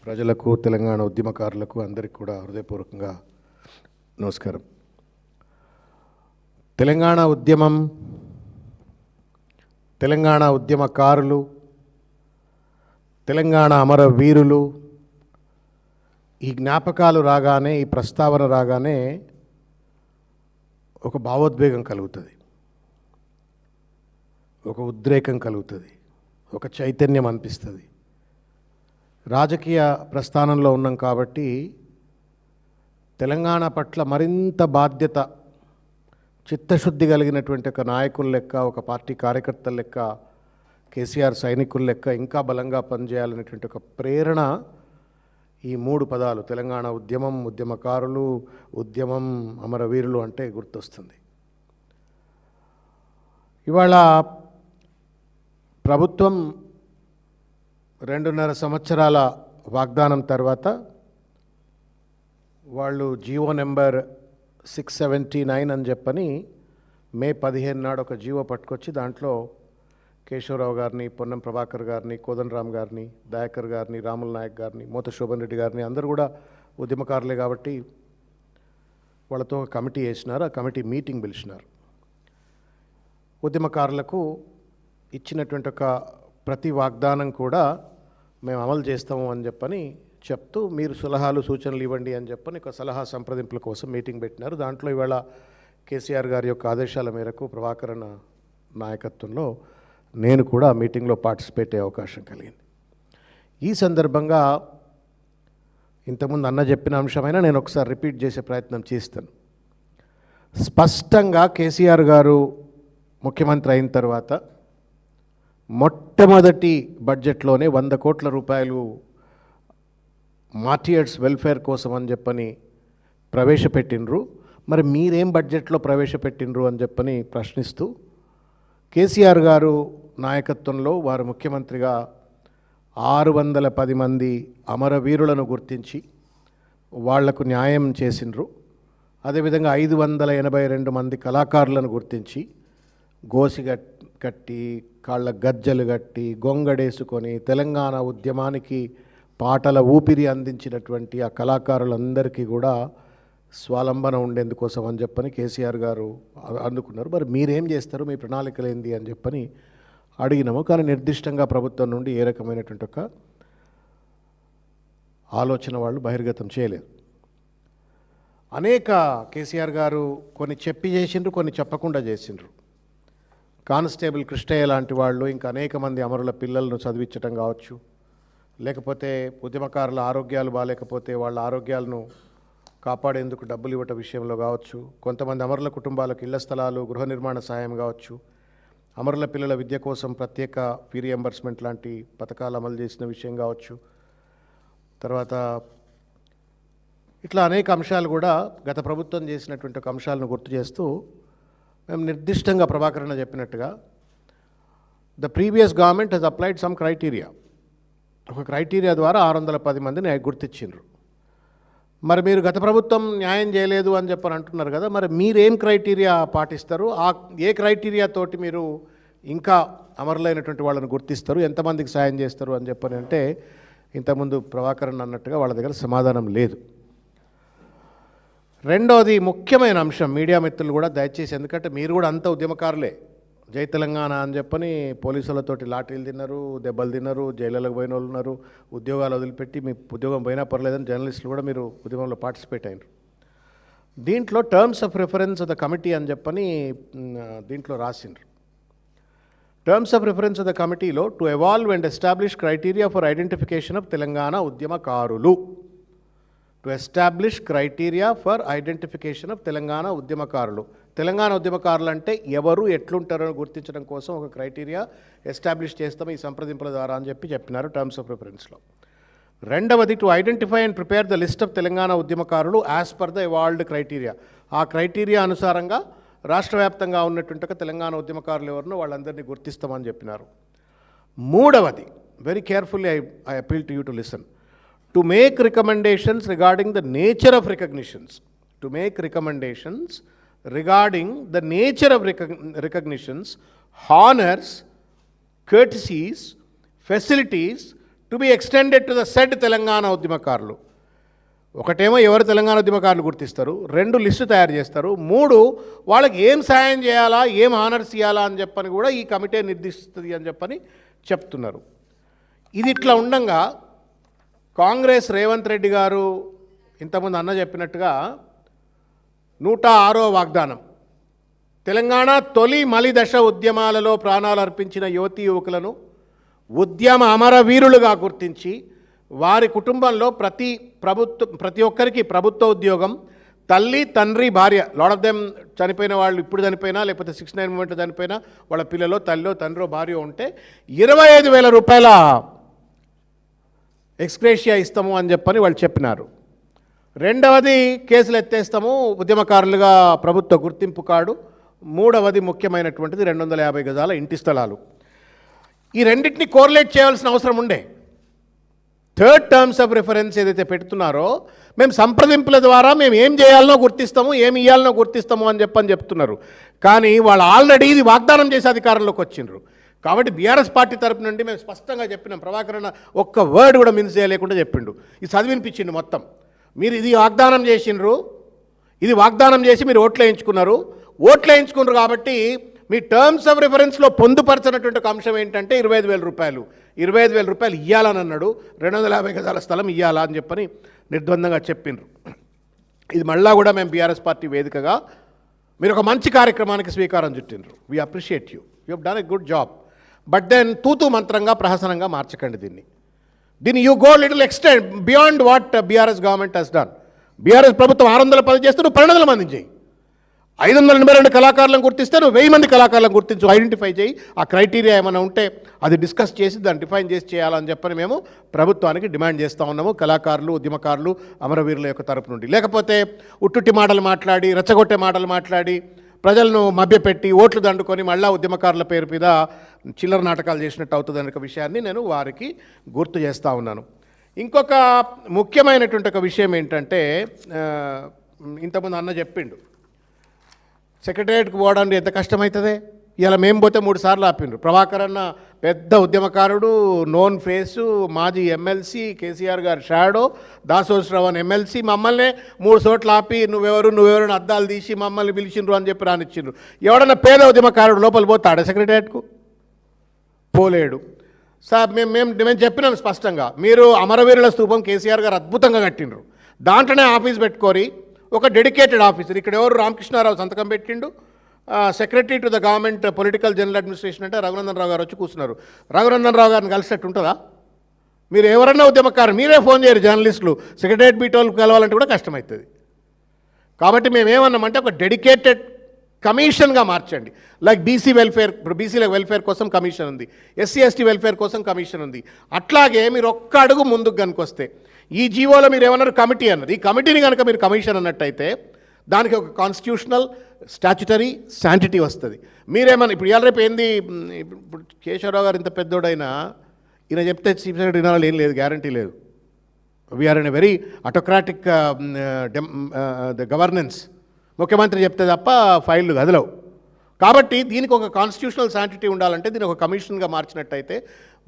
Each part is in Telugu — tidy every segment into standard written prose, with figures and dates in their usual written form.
ప్రజలకు, తెలంగాణ ఉద్యమకారులకు అందరికీ కూడా హృదయపూర్వకంగా నమస్కారం. తెలంగాణ ఉద్యమం, తెలంగాణ ఉద్యమకారులు, తెలంగాణ అమరవీరులు, ఈ జ్ఞాపకాలు రాగానే, ఈ ప్రస్తావన రాగానే ఒక భావోద్వేగం కలుగుతుంది, ఒక ఉద్రేకం కలుగుతుంది, ఒక చైతన్యం అనిపిస్తుంది. రాజకీయ ప్రస్థానంలో ఉన్నాం కాబట్టి తెలంగాణ పట్ల మరింత బాధ్యత, చిత్తశుద్ధి కలిగినటువంటి ఒక నాయకుల లెక్క, ఒక పార్టీ కార్యకర్తల లెక్క, కేసీఆర్ సైనికుల లెక్క ఇంకా బలంగా పనిచేయాలనేటువంటి ఒక ప్రేరణ ఈ మూడు పదాలు తెలంగాణ ఉద్యమం, ఉద్యమకారులు, ఉద్యమం, అమరవీరులు అంటే గుర్తొస్తుంది. ఇవాళ ప్రభుత్వం 2.5 సంవత్సరాల వాగ్దానం తర్వాత వాళ్ళు జీవో నెంబర్ 679 అని చెప్పని మే 15 నాడు ఒక జీవో పట్టుకొచ్చి దాంట్లో కేశవరావు గారిని, పొన్నం ప్రభాకర్ గారిని, కోదండరామ్ గారిని, దయాకర్ గారిని, రాముల నాయక్ గారిని, మోత శోభన్ రెడ్డి గారిని అందరూ కూడా ఉద్యమకారులే కాబట్టి వాళ్ళతో ఒక కమిటీ వేసినారు. ఆ కమిటీ మీటింగ్ పిలిచినారు. ఉద్యమకారులకు ఇచ్చినటువంటి ఒక ప్రతి వాగ్దానం కూడా మేము అమలు చేస్తాము అని చెప్పని చెప్తూ మీరు సలహాలు సూచనలు ఇవ్వండి అని చెప్పని ఒక సలహా సంప్రదింపుల కోసం మీటింగ్ పెట్టినారు. దాంట్లో ఇవాళ కేసీఆర్ గారి యొక్క ఆదేశాల మేరకు ప్రభాకర్ నాయకత్వంలో నేను కూడా మీటింగ్లో పార్టిసిపేట్ అయ్యే అవకాశం కలిగింది. ఈ సందర్భంగా ఇంతకుముందు అన్న చెప్పిన అంశమైనా నేను ఒకసారి రిపీట్ చేసే ప్రయత్నం చేస్తాను. స్పష్టంగా కేసీఆర్ గారు ముఖ్యమంత్రి అయిన తర్వాత మొట్టమొదటి బడ్జెట్లోనే 100 కోట్ల రూపాయలు మార్టియర్స్ వెల్ఫేర్ కోసం అని చెప్పని ప్రవేశపెట్టినరు. మరి మీరేం బడ్జెట్లో ప్రవేశపెట్టినరు అని చెప్పని ప్రశ్నిస్తూ కేసీఆర్ గారు నాయకత్వంలో వారు ముఖ్యమంత్రిగా 610 మంది అమరవీరులను గుర్తించి వాళ్లకు న్యాయం చేసినరు. అదేవిధంగా 582 మంది కళాకారులను గుర్తించి గోసి కట్టి, కాళ్ళ గజ్జలు కట్టి, గొంగడేసుకొని తెలంగాణ ఉద్యమానికి పాటల ఊపిరి అందించినటువంటి ఆ కళాకారులందరికీ కూడా స్వాలంబన ఉండేందుకోసం అని చెప్పని కేసీఆర్ గారు అందుకున్నారు. మరి మీరేం చేస్తారు, మీ ప్రణాళికలు ఏంది అని చెప్పని అడిగినాము. కానీ నిర్దిష్టంగా ప్రభుత్వం నుండి ఏ రకమైనటువంటి ఒక ఆలోచన వాళ్ళు బహిర్గతం చేయలేదు. అనేక కేసీఆర్ గారు కొన్ని చెప్పి చేసిండ్రు, కొన్ని చెప్పకుండా చేసిండ్రు. కానిస్టేబుల్ కృష్ణయ్య లాంటి వాళ్ళు, ఇంకా అనేక మంది అమరుల పిల్లలను చదివించడం కావచ్చు, లేకపోతే ఉద్యమకారుల ఆరోగ్యాలు బాగాలేకపోతే వాళ్ళ ఆరోగ్యాలను కాపాడేందుకు డబ్బులు ఇవ్వటం విషయంలో కావచ్చు, కొంతమంది అమరుల కుటుంబాలకు ఇళ్ల స్థలాలు, గృహ నిర్మాణ సాయం కావచ్చు, అమరుల పిల్లల విద్య కోసం ప్రత్యేక ఫీ రియంబర్స్మెంట్ లాంటి పథకాలు అమలు చేసిన విషయం కావచ్చు, తర్వాత ఇట్లా అనేక అంశాలు కూడా గత ప్రభుత్వం చేసినటువంటి ఒక అంశాలను గుర్తు చేస్తూ మేము నిర్దిష్టంగా ప్రభాకరణ చెప్పినట్టుగా the previous government he's applied some criteria, ఒక క్రైటీరియా ద్వారా 610 మందిని గుర్తించిండ్రు. మరి మీరు గత ప్రభుత్వం న్యాయం చేయలేదు అని చెప్పని అంటున్నారు కదా, మరి మీరేం క్రైటీరియా పాటిస్తారు, ఏ క్రైటీరియా తోటి మీరు ఇంకా అమరులైనటువంటి వాళ్ళని గుర్తిస్తారు, ఎంతమందికి సాయం చేస్తారు అని చెప్పని అంటే ఇంతకుముందు ప్రభాకరణ అన్నట్టుగా వాళ్ళ దగ్గర సమాధానం లేదు. రెండోది ముఖ్యమైన అంశం, మీడియా మిత్రులు కూడా దయచేసి, ఎందుకంటే మీరు కూడా అంత ఉద్యమకారులే, జై తెలంగాణ అని చెప్పని పోలీసులతోటి లాఠీలు తిన్నారు, దెబ్బలు తిన్నారు, జైళ్ళకు పోయిన వాళ్ళు ఉన్నారు, ఉద్యోగాలు వదిలిపెట్టి మీ ఉద్యోగం పోయినా పర్లేదని జర్నలిస్టులు కూడా మీరు ఉద్యమంలో పార్టిసిపేట్ అయినారు. దీంట్లో terms of reference of the committee అని చెప్పని దీంట్లో రాసిండ్రు. Terms of reference of the కమిటీలో to evolve and establish criteria for identification of Telangana ఉద్యమకారులు, to establish criteria for identification of Telangana ఉద్యమకారులు. తెలంగాణ ఉద్యమకారులు అంటే ఎవరు, ఎట్లుంటారో గుర్తించడం కోసం ఒక క్రైటీరియా ఎస్టాబ్లిష్ చేస్తాం ఈ సంప్రదింపుల ద్వారా అని చెప్పినారు టర్మ్స్ ఆఫ్ రిఫరెన్స్లో. రెండవది to identify and prepare the list of Telangana ఉద్యమకారులు as per the evolved criteria. ఆ క్రైటీరియా అనుసారంగా రాష్ట్ర వ్యాప్తంగా ఉన్నటువంటి తెలంగాణ ఉద్యమకారులు ఎవరినో వాళ్ళందరినీ గుర్తిస్తామని చెప్పినారు. మూడవది, very carefully I appeal to you to listen, to make recommendations regarding the nature of recognitions, to make recommendations regarding the nature of recognitions, honors, courtesies, facilities to be extended to the said Telangana ఉద్యమకారులు. ఒకటేమో ఎవరు తెలంగాణ ఉద్యమకారులు గుర్తిస్తారు, 2 లిస్టు తయారు చేస్తారు, 3 వాళ్ళకి ఏం సాయం చేయాలా, ఏం ఆనర్స్ ఇవ్వాలా అని చెప్పని కూడా ఈ కమిటీ నిర్దేశిస్తుంది అని చెప్పని చెప్తున్నారు. ఇది ఇట్లా ఉండంగా కాంగ్రెస్ రేవంత్ రెడ్డి గారు ఇంతకుముందు అన్న చెప్పినట్టుగా 106వ వాగ్దానం, తెలంగాణ తొలి మలిదశ ఉద్యమాలలో ప్రాణాలు అర్పించిన యువతీ యువకులను ఉద్యమ అమరవీరులుగా గుర్తించి వారి కుటుంబంలో ప్రతి ఒక్కరికి ప్రభుత్వ ఉద్యోగం, తల్లి తండ్రి భార్య, లాట్ ఆఫ్ దెమ్ చనిపోయిన వాళ్ళు ఇప్పుడు చనిపోయినా లేకపోతే 69 మూమెంట్ చనిపోయినా వాళ్ళ పిల్లలో తల్లో తండ్రో భార్య ఉంటే 25,000 రూపాయల ఎక్స్గ్రేషియా ఇస్తాము అని చెప్పని వాళ్ళు చెప్పినారు. రెండవది కేసులు ఎత్తేస్తాము, ఉద్యమకారులుగా ప్రభుత్వ గుర్తింపు కార్డు. మూడవది ముఖ్యమైనటువంటిది 250 గజాల ఇంటి స్థలాలు. ఈ రెండింటిని కోరిలేట్ చేయాల్సిన అవసరం ఉండే. థర్డ్ టర్మ్స్ ఆఫ్ రిఫరెన్స్ ఏదైతే పెడుతున్నారో మేము సంప్రదింపుల ద్వారా మేము ఏం చేయాలనో గుర్తిస్తాము, ఏమి ఇవ్వాలనో గుర్తిస్తాము అని చెప్తున్నారు. కానీ వాళ్ళు ఆల్రెడీ ఇది వాగ్దానం చేసి అధికారంలోకి వచ్చిండ్రు. కాబట్టి బీఆర్ఎస్ పార్టీ తరపు నుండి మేము స్పష్టంగా చెప్పినాం, ప్రభాకర్ అన్న ఒక్క వర్డ్ కూడా మిస్ చేయలేకుండా చెప్పిండు, ఇది చదివినిపించిండు మొత్తం. మీరు ఇది వాగ్దానం చేసిండ్రు, ఇది వాగ్దానం చేసి మీరు ఓట్లు వేయించుకున్నారు కాబట్టి మీ టర్మ్స్ ఆఫ్ రిఫరెన్స్లో పొందుపరచినటువంటి ఒక అంశం ఏంటంటే 25,000 రూపాయలు. 25,000 రూపాయలు ఇవ్వాలని అన్నాడు, 250 గజాల స్థలం ఇవ్వాలా అని చెప్పని నిర్ద్వందంగా చెప్పిండ్రు. ఇది మళ్ళా కూడా మేము బీఆర్ఎస్ పార్టీ వేదికగా మీరు ఒక మంచి కార్యక్రమానికి స్వీకారం చుట్టిండ్రు. We appreciate you have done a good job. But then తూతూ మంత్రంగా ప్రహసనంగా మార్చకండి దీన్ని you go little extend beyond what BRS government has done. BRS ప్రభుత్వం 610 చేస్తే నువ్వు 1200 మంది చేయి. 582 కళాకారులను గుర్తిస్తే నువ్వు 1000 మంది కళాకారులను గుర్తించు, ఐడెంటిఫై చేయి. ఆ క్రైటీరియా ఏమైనా ఉంటే అది డిస్కస్ చేసి దాన్ని డిఫైన్ చేసి చేయాలని చెప్పని మేము ప్రభుత్వానికి డిమాండ్ చేస్తూ ఉన్నాము, కళాకారులు ఉద్యమకారులు అమరవీరుల యొక్క తరపు నుండి. లేకపోతే ఉట్టుట్టి మాటలు మాట్లాడి, రెచ్చగొట్టే మాటలు మాట్లాడి, ప్రజలను మభ్యపెట్టి ఓట్లు దండుకొని మళ్ళా ఉద్యమకారుల పేరు మీద చిల్లర నాటకాలు చేసినట్టు అవుతుంది అనే విషయాన్ని నేను వారికి గుర్తు చేస్తూ ఉన్నాను. ఇంకొక ముఖ్యమైనటువంటి ఒక విషయం ఏంటంటే, ఇంతకుముందు అన్న చెప్పిండు సెక్రటేరియట్కి పోవడానికి ఎంత కష్టమవుతుంది. ఇలా మేము పోతే 3 సార్లు ఆపిండ్రు. ప్రభాకర్ అన్న పెద్ద ఉద్యమకారుడు, నోన్ ఫేసు, మాజీ ఎమ్మెల్సీ, కేసీఆర్ గారు షాడో, దాసోశ్రవణ్ ఎమ్మెల్సీ, మమ్మల్ని 3 చోట్ల ఆపి నువ్వెవరు అద్దాలు తీసి మమ్మల్ని పిలిచిండ్రు అని చెప్పి రానిచ్చిండ్రు. ఎవడన్నా పేద ఉద్యమకారుడు లోపల పోతాడా సెక్రటేరియట్కు? పోలేడు. సార్ మేము చెప్పినాం స్పష్టంగా, మీరు అమరవీరుల స్తూపం కేసీఆర్ గారు అద్భుతంగా కట్టిండ్రు, దాంట్లోనే ఆఫీస్ పెట్టుకొని ఒక డెడికేటెడ్ ఆఫీసర్, ఇక్కడ ఎవరు రామకృష్ణారావు సంతకం పెట్టిండు, secretary to the government political general administration అంటే రఘునందన్ రావు గారు వచ్చి కూర్చున్నారు. రఘునందన్ రావు గారిని కలిసినట్టు ఉంటుందా? మీరు ఎవరన్నా ఉద్యమకారు మీరే ఫోన్ చేయరు, జర్నలిస్టులు సెక్రటరియట్ బీటోళ్ళు కలవాలంటే కూడా కష్టమవుతుంది. కాబట్టి మేమేమన్నామంటే ఒక డెడికేటెడ్ కమిషన్గా మార్చండి. లైక్ బీసీ వెల్ఫేర్, ఇప్పుడు బీసీల వెల్ఫేర్ కోసం కమిషన్ ఉంది, ఎస్సీ ఎస్టీ వెల్ఫేర్ కోసం కమిషన్ ఉంది. అట్లాగే మీరు ఒక్క అడుగు ముందుకు కనుకొస్తే, ఈ జీవోలో మీరు ఏమన్నారు కమిటీ అన్నది, ఈ కమిటీని కనుక మీరు కమిషన్ అన్నట్టయితే దానికి ఒక కాన్స్టిట్యూషనల్ స్టాచ్యుటరీ శాంటిటీ వస్తుంది. మీరేమన్నా ఇప్పుడు ఇవాళ రేపు ఏంది, ఇప్పుడు కేశవరావు గారు ఇంత పెద్దోడైనా ఈయన చెప్తే చీఫ్ సెక్రటరీ వినాలి ఏం లేదు, గ్యారంటీ లేదు. We are in a very autocratic governance. ముఖ్యమంత్రి చెప్తే తప్ప ఫైళ్ళు కదలవు. కాబట్టి దీనికి ఒక కాన్స్టిట్యూషనల్ శాంటిటీ ఉండాలంటే దీన్ని ఒక కమిషన్గా మార్చినట్టయితే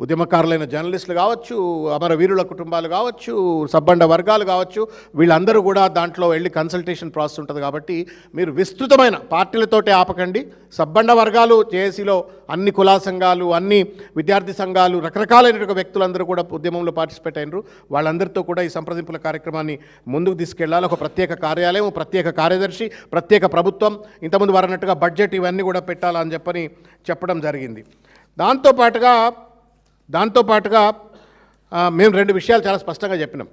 ఉద్యమకారులైన జర్నలిస్టులు కావచ్చు, అమరవీరుల కుటుంబాలు కావచ్చు, సబ్బండ వర్గాలు కావచ్చు, వీళ్ళందరూ కూడా దాంట్లో వెళ్ళి కన్సల్టేషన్ ప్రాసెస్ ఉంటుంది. కాబట్టి మీరు విస్తృతమైన పార్టీలతోటే ఆపకండి. సబ్బండ వర్గాలు జేఏసీలో అన్ని కులా సంఘాలు, అన్ని విద్యార్థి సంఘాలు, రకరకాలైన వ్యక్తులందరూ కూడా ఉద్యమంలో పార్టిసిపేట్ అయినరు. వాళ్ళందరితో కూడా ఈ సంప్రదింపుల కార్యక్రమాన్ని ముందుకు తీసుకెళ్లాలి. ఒక ప్రత్యేక కార్యాలయం, ప్రత్యేక కార్యదర్శి, ప్రత్యేక ప్రభుత్వం, ఇంతకుముందు వారన్నట్టుగా బడ్జెట్ ఇవన్నీ కూడా పెట్టాలని చెప్పని చెప్పడం జరిగింది. దాంతోపాటుగా మేము 2 విషయాలు చాలా స్పష్టంగా చెప్పినాం.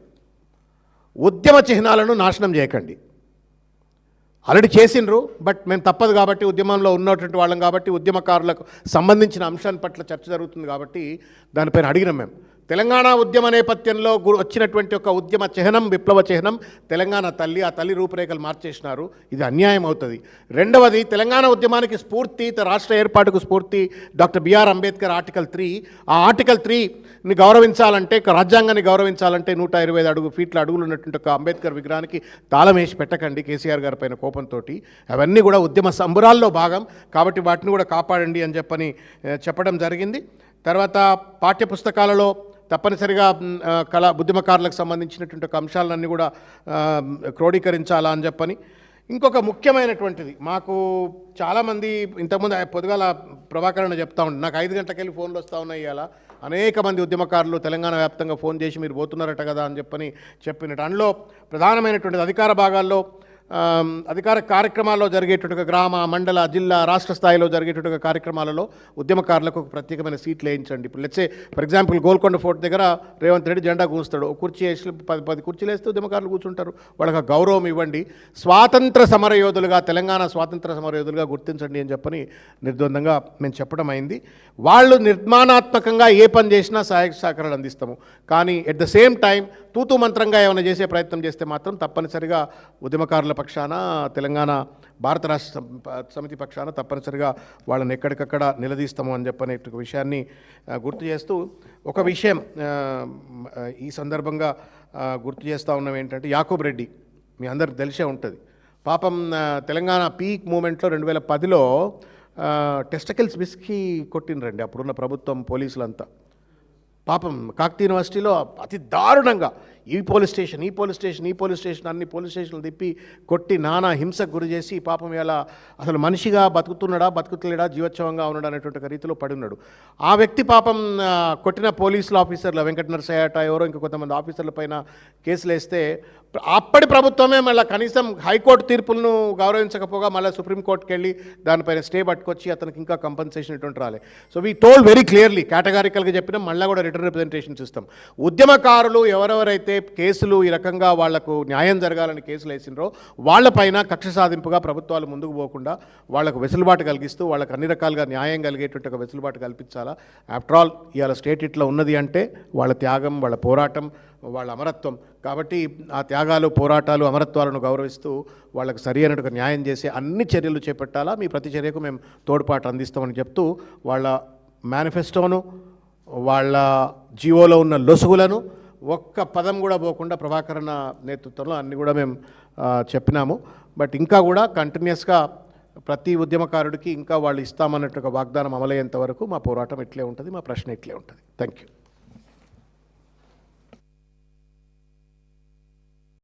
ఉద్యమ చిహ్నాలను నాశనం చేయకండి. ఆల్రెడీ చేసిండ్రు, బట్ మేము తప్పదు కాబట్టి, ఉద్యమంలో ఉన్నటువంటి వాళ్ళం కాబట్టి, ఉద్యమకారులకు సంబంధించిన అంశాన్ని పట్ల చర్చ జరుగుతుంది కాబట్టి దానిపైన అడిగినాం. మేము తెలంగాణ ఉద్యమ నేపథ్యంలో వచ్చినటువంటి ఒక ఉద్యమ చిహ్నం, విప్లవ చిహ్నం తెలంగాణ తల్లి. ఆ తల్లి రూపురేఖలు మార్చేసినారు, ఇది అన్యాయం అవుతుంది. రెండవది, తెలంగాణ ఉద్యమానికి స్ఫూర్తి, రాష్ట్ర ఏర్పాటుకు స్ఫూర్తి డాక్టర్ బిఆర్ అంబేద్కర్ ఆర్టికల్ 3. ఆ ఆర్టికల్ 3ని గౌరవించాలంటే, రాజ్యాంగాన్ని గౌరవించాలంటే 125 ఫీట్ల అడుగులు ఉన్నటువంటి ఒక అంబేద్కర్ విగ్రహానికి తాళం వేసి పెట్టకండి కేసీఆర్ గారి పైన కోపంతో. అవన్నీ కూడా ఉద్యమ సంబురాల్లో భాగం కాబట్టి వాటిని కూడా కాపాడండి అని చెప్పని చెప్పడం జరిగింది. తర్వాత పాఠ్యపుస్తకాలలో తప్పనిసరిగా ఉద్యమకారులకు సంబంధించినటువంటి ఒక అంశాలన్నీ కూడా క్రోడీకరించాలా అని చెప్పని. ఇంకొక ముఖ్యమైనటువంటిది, మాకు చాలామంది ఇంతకుముందు పొద్దుగాల ప్రభాకరణ చెప్తా ఉండే, నాకు 5 గంటలకెళ్ళి ఫోన్లు వస్తూ ఉన్నాయి. ఇవాళ అనేక మంది ఉద్యమకారులు తెలంగాణ వ్యాప్తంగా ఫోన్ చేసి మీరు పోతున్నారట కదా అని చెప్పినట్టు. అందులో ప్రధానమైనటువంటిది అధికార భాగాల్లో అధికార కార్యక్రమాల్లో జరిగేటువంటి గ్రామ, మండల, జిల్లా, రాష్ట్ర స్థాయిలో జరిగేటువంటి కార్యక్రమాలలో ఉద్యమకారులకు ఒక ప్రత్యేకమైన సీట్లు వేయించండి. ఇప్పుడు let's say for example Golconda fort దగ్గర రేవంత్ రెడ్డి జెండా కూస్తాడు, కుర్చీ వేసి 10 కుర్చీలు వేస్తే ఉద్యమకారులు కూర్చుంటారు. వాళ్ళకి గౌరవం ఇవ్వండి. స్వాతంత్ర సమరయోధులుగా, తెలంగాణ స్వాతంత్ర సమరయోధులుగా గుర్తించండి అని చెప్పని నిర్ద్వందంగా మేము చెప్పడం అయింది. వాళ్ళు నిర్మాణాత్మకంగా ఏ పని చేసినా సహాయ సహకారాలు అందిస్తాము. కానీ ఎట్ ద సేమ్ టైం తూతూ మంత్రంగా ఏమైనా చేసే ప్రయత్నం చేస్తే మాత్రం తప్పనిసరిగా ఉద్యమకారుల పక్షాన, తెలంగాణ భారత రాష్ట్ర సమితి పక్షాన తప్పనిసరిగా వాళ్ళని ఎక్కడికక్కడ నిలదీస్తాము అని చెప్పనే విషయాన్ని గుర్తు చేస్తూ, ఒక విషయం ఈ సందర్భంగా గుర్తు చేస్తూ ఉన్నాం ఏంటంటే, యాకూబ్ రెడ్డి మీ అందరికి తెలిసే ఉంటుంది. పాపం తెలంగాణ పీక్ మూమెంట్లో 2010లో టెస్టికల్స్ విసికి కొట్టినరండి అప్పుడున్న ప్రభుత్వం, పోలీసులంతా. పాపం కాకతీయ యూనివర్సిటీలో అతి దారుణంగా ఈ పోలీస్ స్టేషన్ అన్ని పోలీస్ స్టేషన్లు తిప్పి కొట్టి నానా హింసకు గురి చేసి పాపం ఇలా అసలు మనిషిగా బతుకుతున్నాడా బతుకుతలేడా జీవోత్సవంగా ఉన్నాడు అనేటువంటి రీతిలో పడి ఉన్నాడు. ఆ వ్యక్తి పాపం కొట్టిన పోలీసుల ఆఫీసర్లు వెంకట నరసయ్యట ఎవరో ఇంకా కొంతమంది ఆఫీసర్ల పైన కేసులు వేస్తే అప్పటి ప్రభుత్వమే మళ్ళీ కనీసం హైకోర్టు తీర్పులను గౌరవించకపోగా మళ్ళీ సుప్రీంకోర్టుకి వెళ్ళి దానిపైన స్టే పట్టుకొచ్చి అతనికి ఇంకా కంపెన్సేషన్ ఇటువంటి రాలే. So we told very clearly, కేటగారికల్గా చెప్పినాం, మళ్ళీ కూడా రిటర్న్ రిప్రజెంటేషన్స్ ఇస్తాం. ఉద్యమకారులు ఎవరెవరైతే కేసులు ఈ రకంగా వాళ్లకు న్యాయం జరగాలని కేసులు వేసినరో వాళ్ళపైన కక్ష సాధింపుగా ప్రభుత్వాలు ముందుకు పోకుండా వాళ్లకు వెసులుబాటు కలిగిస్తూ వాళ్ళకు అన్ని రకాలుగా న్యాయం కలిగేటువంటి ఒక వెసులుబాటు కల్పించాలా. ఆఫ్టర్ ఆల్ ఇవాళ స్టేట్ ఇట్లా ఉన్నది అంటే వాళ్ళ త్యాగం, వాళ్ళ పోరాటం, వాళ్ళ అమరత్వం. కాబట్టి ఆ త్యాగాలు, పోరాటాలు, అమరత్వాలను గౌరవిస్తూ వాళ్ళకు సరి అయినట్టుగా న్యాయం చేసే అన్ని చర్యలు చేపట్టాలా. మీ ప్రతి చర్యకు మేము తోడ్పాటు అందిస్తామని చెప్తూ వాళ్ళ మేనిఫెస్టోను, వాళ్ళ జీవోలో ఉన్న లొసుగులను ఒక్క పదం కూడా పోకుండా ప్రభాకరణ నేతృత్వంలో అన్నీ కూడా మేము చెప్పినాము. బట్ ఇంకా కూడా కంటిన్యూస్గా ప్రతి ఉద్యమకారుడికి ఇంకా వాళ్ళు ఇస్తామన్నట్టు ఒక వాగ్దానం అమలయ్యేంత వరకు మా పోరాటం ఇట్లే ఉంటుంది, మా ప్రశ్న ఇట్లే ఉంటుంది. Thank you.